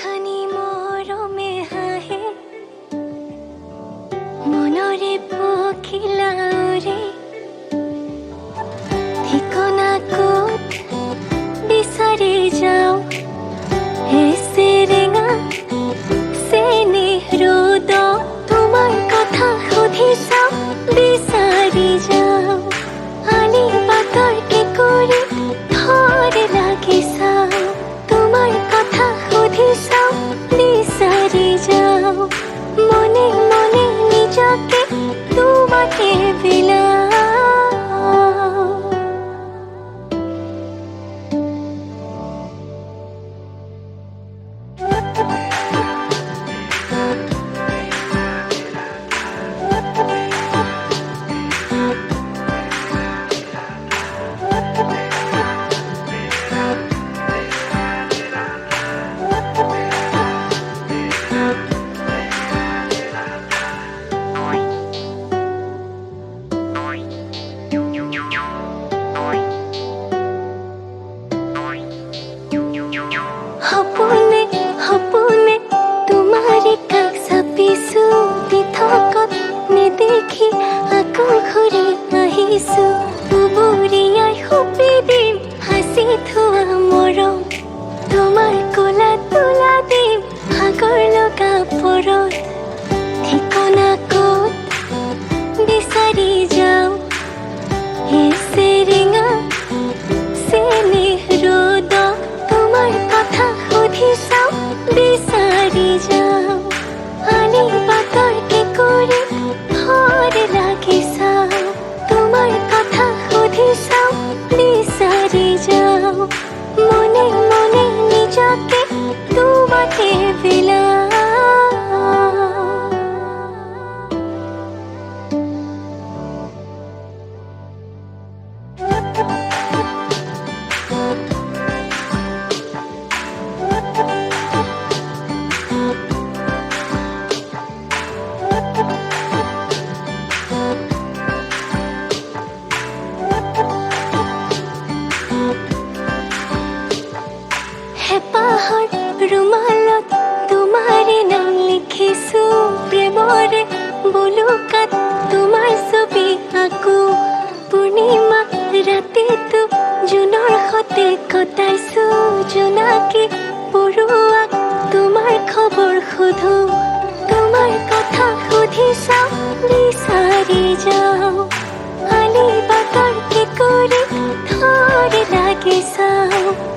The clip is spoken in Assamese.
খানি মৰমে হাঁহে মনৰে পখিলা উৰে ঠিকনা ক'ত বিচাৰি যাওঁ সেৰেঙা চেনেহ ৰ'দ তোমাৰ কথা সুধি চাওঁ বিচাৰি যাওঁ আলি বাটৰ কেঁকুৰিত থৰ লাগি চাওঁ তোমাৰ কথা সুধি চাওঁ বিচাৰি যাওঁ মনে মনে নিজকে তোমাকে বিলাওঁ সপোনে সপোনে তোমাৰে কাষ চাপিছো পৃথকত নেদেখি আকৌ ঘূৰি আহিছো বুবুৰিয়াই সুপি দিম সাঁচি থোৱা মৰম তোমাৰ কোলাত তোলা দিম ভাগৰ লগা পৰত ঠিকনা ক'ত বিচাৰি যাওঁ সেৰেঙা চেনেহ ৰ'দ তোমাৰ কথা সুধি চাওঁ বিচাৰি যাওঁ আলি বাটৰ কেঁকুৰিত থৰ লাগি চাওঁ তোমাৰ কথা সুধি চাওঁ বিচাৰি যাওঁ মনে মনে নিজকে তোমাকে বিলাওঁ হেঁপাহৰ ৰুমালত তোমাৰে নাম লিখিছো প্ৰেমৰে বুলুকাত তোমাৰ ছবি আঁকো পূৰ্ণিমা ৰাতিটো জোনৰ সতে কটাইছো জোনাকী পৰুৱাক তোমাৰ খবৰ সোধো তোমাৰ কথা সুধি চাওঁ বিচাৰি যাওঁ আলি বাটৰ কেঁকুৰিত থৰ লাগি চাওঁ